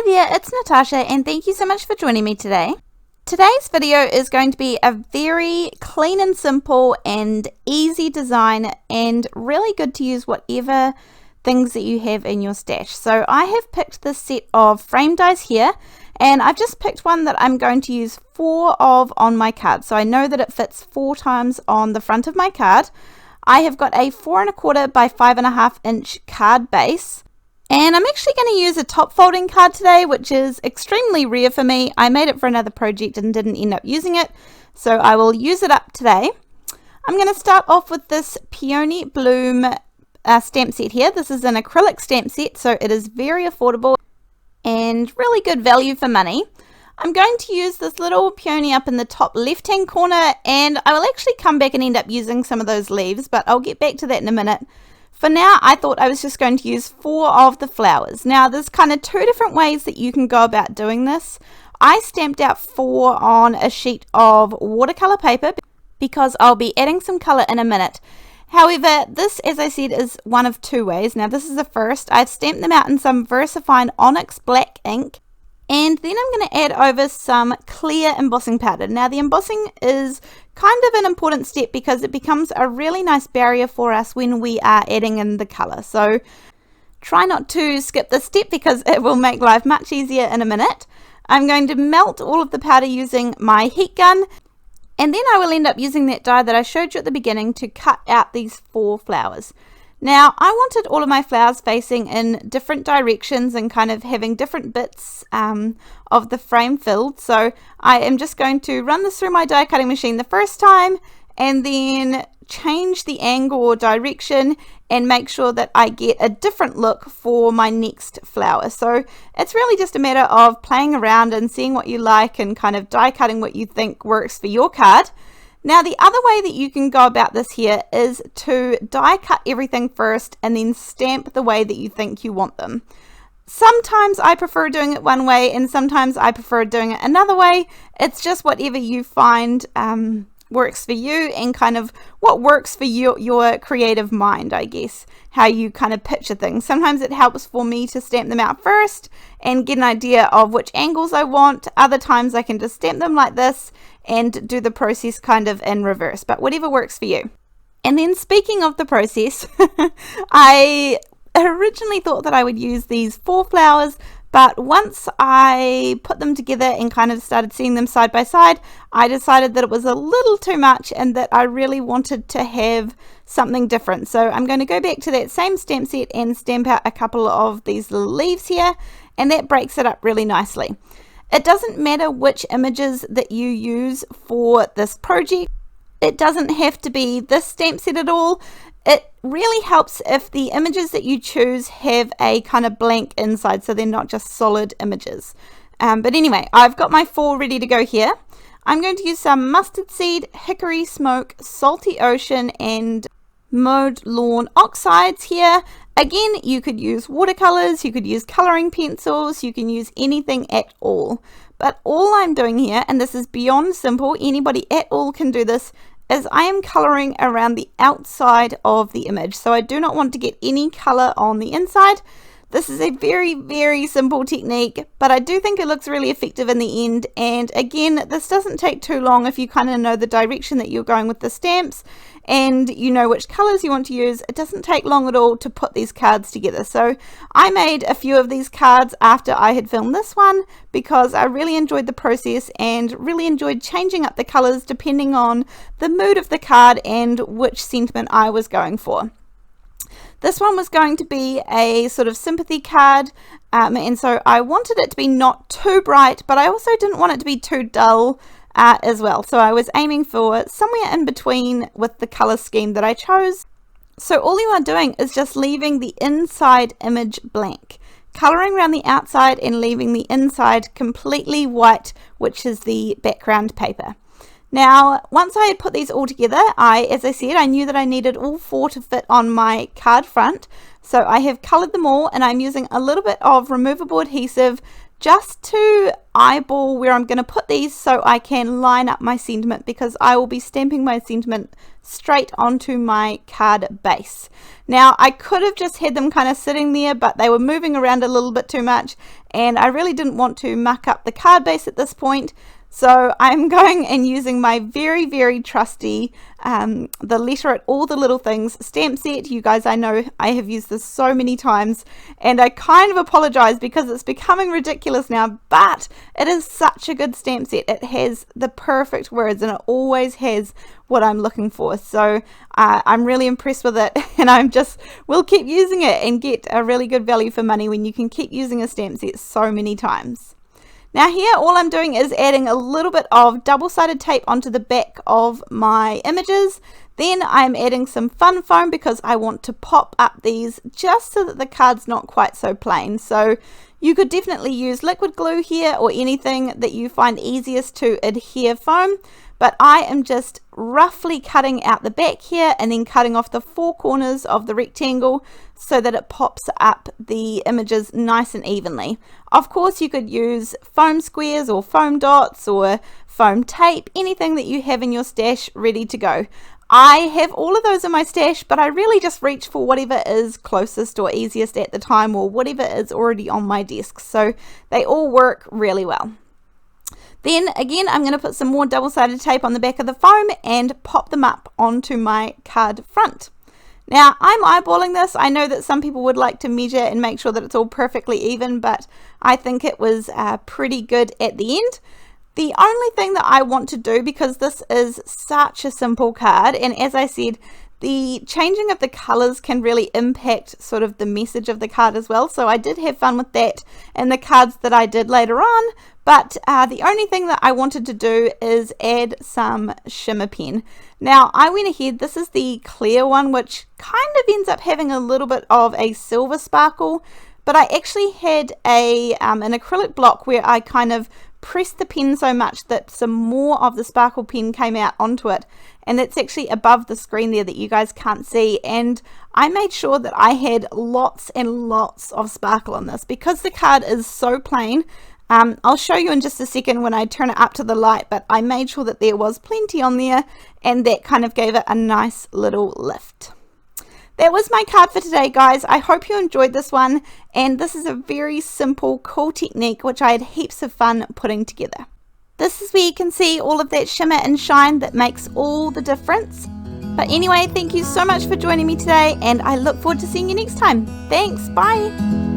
there, it's Natasha and thank you so much for joining me today. Today's video is going to be a very clean and simple and easy design and really good to use whatever things that you have in your stash. So I have picked this set of frame dies here and I've just picked one that I'm going to use 4 of on my card. So I know that it fits 4 times on the front of my card. I have got a 4 1/4 by 5.5 inch card base. And I'm actually going to use a top folding card today, which is extremely rare for me. I made it for another project and didn't end up using it, so I will use it up today. I'm going to start off with this Peony Bloom stamp set here. This is an acrylic stamp set, so it is very affordable and really good value for money. I'm going to use this little peony up in the top left hand corner, and I will actually come back and end up using some of those leaves, but I'll get back to that in a minute. For now, I thought I was just going to use 4 of the flowers. Now, there's kind of 2 different ways that you can go about doing this. I stamped out 4 on a sheet of watercolor paper because I'll be adding some color in a minute. However, this, as I said, is one of 2 ways. Now, this is the first. I've stamped them out in some VersaFine Onyx black ink. And then I'm going to add over some clear embossing powder. Now, the embossing is kind of an important step because it becomes a really nice barrier for us when we are adding in the color. So try not to skip this step because it will make life much easier in a minute. I'm going to melt all of the powder using my heat gun, and then I will end up using that die that I showed you at the beginning to cut out these 4 flowers. Now, I wanted all of my flowers facing in different directions and kind of having different bits of the frame filled. So I am just going to run this through my die cutting machine the first time and then change the angle or direction and make sure that I get a different look for my next flower. So it's really just a matter of playing around and seeing what you like and kind of die cutting what you think works for your card. Now, the other way that you can go about this here is to die cut everything first and then stamp the way that you think you want them. Sometimes I prefer doing it one way and sometimes I prefer doing it another way. It's just whatever you find works for you and kind of what works for your creative mind, I guess, how you kind of picture things. Sometimes it helps for me to stamp them out first and get an idea of which angles I want. Other times I can just stamp them like this and do the process kind of in reverse, but whatever works for you. And then speaking of the process, I originally thought that I would use these 4 flowers, but once I put them together and kind of started seeing them side by side, I decided that it was a little too much and that I really wanted to have something different. So I'm going to go back to that same stamp set and stamp out a couple of these little leaves here, and that breaks it up really nicely. It doesn't matter which images that you use for this project. It doesn't have to be this stamp set at all. It really helps if the images that you choose have a kind of blank inside, so they're not just solid images. But anyway, I've got my 4 ready to go here. I'm going to use some mustard seed, hickory smoke, salty ocean, and mowed lawn oxides here. Again, you could use watercolors, you could use coloring pencils, you can use anything at all. But all I'm doing here, and this is beyond simple, anybody at all can do this, is I am coloring around the outside of the image. So I do not want to get any color on the inside. This is a very, very simple technique, but I do think it looks really effective in the end. And again, this doesn't take too long if you kind of know the direction that you're going with the stamps and you know which colors you want to use. It doesn't take long at all to put these cards together. So I made a few of these cards after I had filmed this one because I really enjoyed the process and really enjoyed changing up the colors depending on the mood of the card and which sentiment I was going for. This one was going to be a sort of sympathy card, and so I wanted it to be not too bright, but I also didn't want it to be too dull as well. So I was aiming for somewhere in between with the color scheme that I chose. So all you are doing is just leaving the inside image blank, coloring around the outside and leaving the inside completely white, which is the background paper. Now, once I had put these all together, as I said, I knew that I needed all 4 to fit on my card front. So I have colored them all and I'm using a little bit of removable adhesive just to eyeball where I'm going to put these so I can line up my sentiment, because I will be stamping my sentiment straight onto my card base. Now, I could have just had them kind of sitting there, but they were moving around a little bit too much, and I really didn't want to muck up the card base at this point. So I'm going and using my very, very trusty the Letter It All the Little Things stamp set. You guys, I know I have used this so many times, and I kind of apologize because it's becoming ridiculous now, but it is such a good stamp set. It has the perfect words, and it always has what I'm looking for. So I'm really impressed with it, and we'll keep using it and get a really good value for money when you can keep using a stamp set so many times. Now here, all I'm doing is adding a little bit of double-sided tape onto the back of my images. Then I'm adding some fun foam because I want to pop up these just so that the card's not quite so plain. So you could definitely use liquid glue here or anything that you find easiest to adhere foam. But I am just roughly cutting out the back here and then cutting off the 4 corners of the rectangle so that it pops up the images nice and evenly. Of course, you could use foam squares or foam dots or foam tape, anything that you have in your stash ready to go. I have all of those in my stash, but I really just reach for whatever is closest or easiest at the time, or whatever is already on my desk. So they all work really well. Then again, I'm going to put some more double-sided tape on the back of the foam and pop them up onto my card front. Now, I'm eyeballing this. I know that some people would like to measure and make sure that it's all perfectly even, but I think it was pretty good at the end. The only thing that I want to do, because this is such a simple card, and as I said, the changing of the colors can really impact sort of the message of the card as well. So I did have fun with that in the cards that I did later on. But the only thing that I wanted to do is add some shimmer pen. Now I went ahead, this is the clear one, which kind of ends up having a little bit of a silver sparkle. But I actually had an acrylic block where I kind of pressed the pen so much that some more of the sparkle pen came out onto it, and that's actually above the screen there that you guys can't see. And I made sure that I had lots and lots of sparkle on this because the card is so plain. I'll show you in just a second when I turn it up to the light, but I made sure that there was plenty on there, and that kind of gave it a nice little lift. That was my card for today, guys. I hope you enjoyed this one, and this is a very simple, cool technique which I had heaps of fun putting together. This is where you can see all of that shimmer and shine that makes all the difference. But anyway, thank you so much for joining me today, and I look forward to seeing you next time. Thanks, bye!